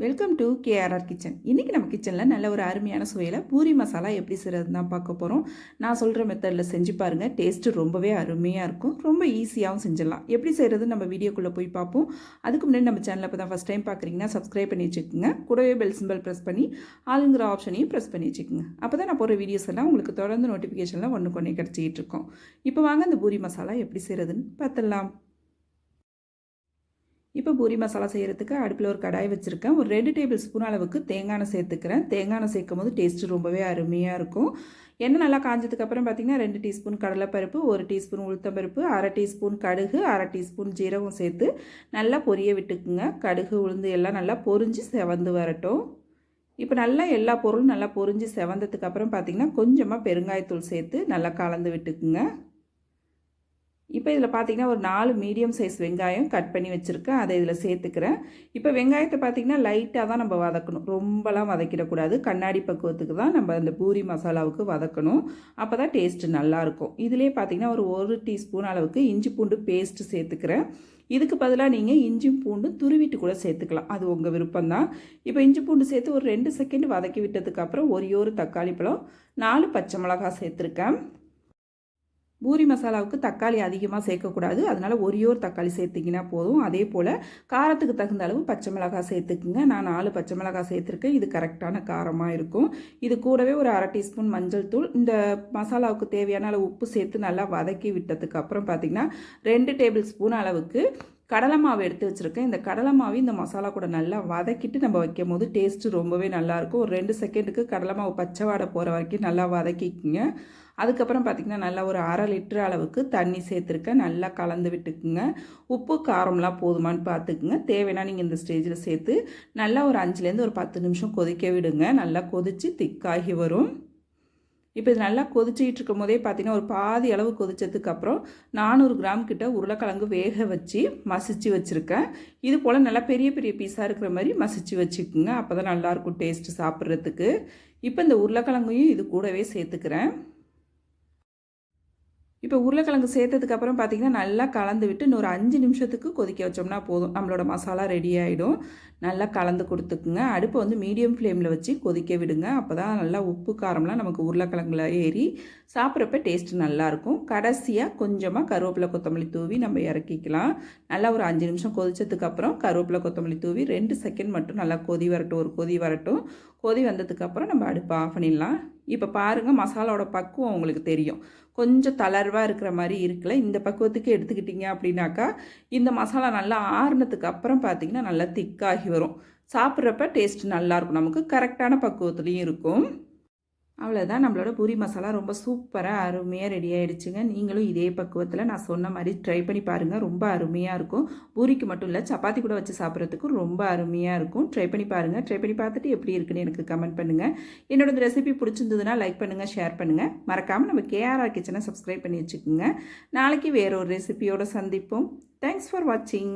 Welcome to KRR kitchen. இன்றைக்கி நம்ம கிச்சனில் நல்ல ஒரு அருமையான சுவையில் பூரி மசாலா எப்படி செய்கிறதுன்னு தான் பார்க்க போகிறோம். நான் சொல்கிற மெத்தடில் செஞ்சு பாருங்கள். டேஸ்ட்டு ரொம்பவே அருமையாக இருக்கும். ரொம்ப ஈஸியாகவும் செஞ்சிடலாம். எப்படி செய்கிறது நம்ம வீடியோக்குள்ளே போய் பார்ப்போம். அதுக்கு முன்னாடி நம்ம சேனலில் இப்போ தான் ஃபஸ்ட் டைம் பார்க்குறீங்கன்னா சப்ஸ்கிரைப் பண்ணி வச்சுக்கோங்க. கூடவே பெல் சிம்பிள் ப்ரெஸ் பண்ணி ஆளுங்கிற ஆப்ஷனையும் ப்ரெஸ் பண்ணி வச்சுக்கோங்க. அப்போ தான் நான் போகிற வீடியோஸ் எல்லாம் உங்களுக்கு தொடர்ந்து நோட்டிஃபிகேஷனில் ஒன்றுக்கு ஒன்றே கிடச்சிக்கிட்டு இருக்கோம். இப்போ வாங்க இந்த பூரி மசாலா எப்படி செய்கிறதுன்னு பார்த்துடலாம். இப்போ பூரி மசாலா செய்கிறதுக்கு அடுப்பில் ஒரு கடாய் வச்சுருக்கேன். ஒரு 2 டேபிள் ஸ்பூன் அளவுக்கு தேங்காய் எண்ணெய் சேர்த்துக்கிறேன். தேங்காய் எண்ணெய் சேர்க்கும் போது டேஸ்ட்டு ரொம்பவே அருமையாக இருக்கும். எண்ணெய் நல்லா காஞ்சதுக்கப்புறம் பார்த்திங்கன்னா 2 டீஸ்பூன் கடலைப்பருப்பு, 1 டீஸ்பூன் உளுத்தம்பருப்பு, 1/2 டீஸ்பூன் கடுகு, 1/2 டீஸ்பூன் ஜீரகம் சேர்த்து நல்லா பொரிய விட்டுக்குங்க. கடுகு உளுந்து எல்லாம் நல்லா பொரிஞ்சு செவந்து வரட்டும். இப்போ நல்லா எல்லா பொருளும் நல்லா பொரிஞ்சு செவந்ததுக்கப்புறம் பார்த்திங்கன்னா கொஞ்சமாக பெருங்காயத்தூள் சேர்த்து நல்லா கலந்து விட்டுக்குங்க. இப்போ இதில் பார்த்திங்கன்னா ஒரு 4 மீடியம் சைஸ் வெங்காயம் கட் பண்ணி வச்சுருக்கேன். அதை இதில் சேர்த்துக்கிறேன். இப்போ வெங்காயத்தை பார்த்திங்கன்னா லைட்டாக தான் நம்ம வதக்கணும். ரொம்பலாம் வதக்கிடக்கூடாது. கண்ணாடி பக்குவத்துக்கு தான் நம்ம அந்த பூரி மசாலாவுக்கு வதக்கணும். அப்போ தான் டேஸ்ட்டு நல்லாயிருக்கும். இதிலே பார்த்திங்கன்னா ஒரு 1 டீஸ்பூன் அளவுக்கு இஞ்சி பூண்டு பேஸ்ட்டு சேர்த்துக்கிறேன். இதுக்கு பதிலாக நீங்கள் இஞ்சி பூண்டு துருவிட்டு கூட சேர்த்துக்கலாம். அது உங்கள் விருப்பம்தான். இப்போ இஞ்சி பூண்டு சேர்த்து ஒரு 2 செகண்ட் வதக்கி விட்டதுக்கப்புறம் ஒரு தக்காளி பழம், 4 பச்சை மிளகாய் சேர்த்துருக்கேன். பூரி மசாலாவுக்கு தக்காளி அதிகமாக சேர்க்கக்கூடாது. அதனால் ஒரு தக்காளி சேர்த்திங்கன்னா போதும். அதே போல் காரத்துக்கு தகுந்த அளவு பச்சை மிளகாய் சேர்த்துக்குங்க. நான் 4 பச்சை மிளகாய் சேர்த்துருக்கேன். இது கரெக்டான காரமாக இருக்கும். இது கூடவே ஒரு 1/2 டீஸ்பூன் மஞ்சள் தூள், இந்த மசாலாவுக்கு தேவையான அளவு உப்பு சேர்த்து நல்லா வதக்கி விட்டதுக்கப்புறம் பார்த்திங்கன்னா 2 டேபிள் ஸ்பூன் அளவுக்கு கடலை மாவு எடுத்து வச்சுருக்கேன். இந்த கடலை மாவு இந்த மசாலா கூட நல்லா வதக்கிட்டு நம்ம வைக்கும் போது டேஸ்ட்டு ரொம்பவே நல்லாயிருக்கும். ஒரு 2 செகண்டுக்கு கடலை மாவு பச்சை வாடை போகிற வரைக்கும் நல்லா வதக்கிக்குங்க. அதுக்கப்புறம் பார்த்திங்கன்னா நல்லா ஒரு 1/2 லிட்டர் அளவுக்கு தண்ணி சேர்த்துருக்கேன். நல்லா கலந்து விட்டுக்குங்க. உப்பு காரம்லாம் போதுமான்னு பார்த்துக்குங்க. தேவைன்னா நீங்கள் இந்த ஸ்டேஜில் சேர்த்து நல்லா ஒரு 5லேருந்து ஒரு 10 நிமிஷம் கொதிக்க விடுங்க. நல்லா கொதித்து திக்காகி வரும். இப்போ இது நல்லா கொதிச்சிக்கிட்டு இருக்கும் போதே பார்த்திங்கன்னா ஒரு பாதி அளவு கொதிச்சதுக்கப்புறம் 400 கிராம் கிட்ட உருளைக்கிழங்கு வேக வச்சு மசிச்சு வச்சுருக்கேன். இது போல் நல்லா பெரிய பெரிய பீஸாக இருக்கிற மாதிரி மசிச்சு வச்சுக்குங்க. அப்போ தான் நல்லாயிருக்கும் டேஸ்ட்டு சாப்பிட்றதுக்கு. இப்போ இந்த உருளைக்கிழங்கையும் இது கூடவே சேர்த்துக்கிறேன். இப்போ உருளைக்கிழங்கு சேர்த்ததுக்கப்புறம் பார்த்திங்கன்னா நல்லா கலந்து விட்டு இன்னொரு 5 நிமிஷத்துக்கு கொதிக்க வச்சோம்னா போதும். நம்மளோட மசாலா ரெடி ஆகிடும். நல்லா கலந்து கொடுத்துக்குங்க. அடுப்பை வந்து மீடியம் ஃப்ளேமில் வச்சு கொதிக்க விடுங்க. அப்போ தான் நல்லா உப்பு காரம்லாம் நமக்கு உருளைக்கிழங்குல ஏறி சாப்பிட்றப்ப டேஸ்ட்டு நல்லாயிருக்கும். கடைசியாக கொஞ்சமாக கருவேப்பிலை கொத்தமல்லி தூவி நம்ம இறக்கிக்கலாம். நல்லா ஒரு 5 நிமிஷம் கொதிச்சதுக்கப்புறம் கருவேப்பிலை கொத்தமல்லி தூவி 2 செகண்ட் மட்டும் நல்லா கொதி வரட்டும். ஒரு கொதி வரட்டும். கொதி வந்ததுக்கப்புறம் நம்ம அடுப்பை ஆஃப் பண்ணிடலாம். இப்போ பாருங்கள், மசாலாவோட பக்குவம் உங்களுக்கு தெரியும். கொஞ்சம் தளர்வாக இருக்கிற மாதிரி இருக்குல்ல, இந்த பக்குவத்துக்கு எடுத்துக்கிட்டிங்க அப்படின்னாக்கா இந்த மசாலா நல்லா ஆறுனதுக்கு அப்புறம் பார்த்திங்கன்னா நல்லா திக்காகி வரும். சாப்பிட்றப்ப டேஸ்ட் நல்லாயிருக்கும். நமக்கு கரெக்டான பக்குவத்துலேயும் இருக்கும். அவ்வளோதான், நம்மளோட பூரி மசாலா ரொம்ப சூப்பராக அருமையாக ரெடி ஆகிடுச்சுங்க. நீங்களும் இதே பக்குவத்தில் நான் சொன்ன மாதிரி ட்ரை பண்ணி பாருங்கள். ரொம்ப அருமையாக இருக்கும். பூரிக்கு மட்டும் இல்லை, சப்பாத்தி கூட வச்சு சாப்பிட்றதுக்கும் ரொம்ப அருமையாக இருக்கும். ட்ரை பண்ணி பாருங்கள். ட்ரை பண்ணி பார்த்துட்டு எப்படி இருக்குன்னு எனக்கு கமெண்ட் பண்ணுங்கள். என்னோட இந்த ரெசிபி பிடிச்சிருந்ததுன்னா லைக் பண்ணுங்கள், ஷேர் பண்ணுங்கள். மறக்காமல் நம்ம கேஆர்ஆர் கிச்சனை சப்ஸ்கிரைப் பண்ணி வச்சுக்கோங்க. நாளைக்கு வேற ஒரு ரெசிபியோடு சந்திப்போம். தேங்க்ஸ் ஃபார் வாட்சிங்.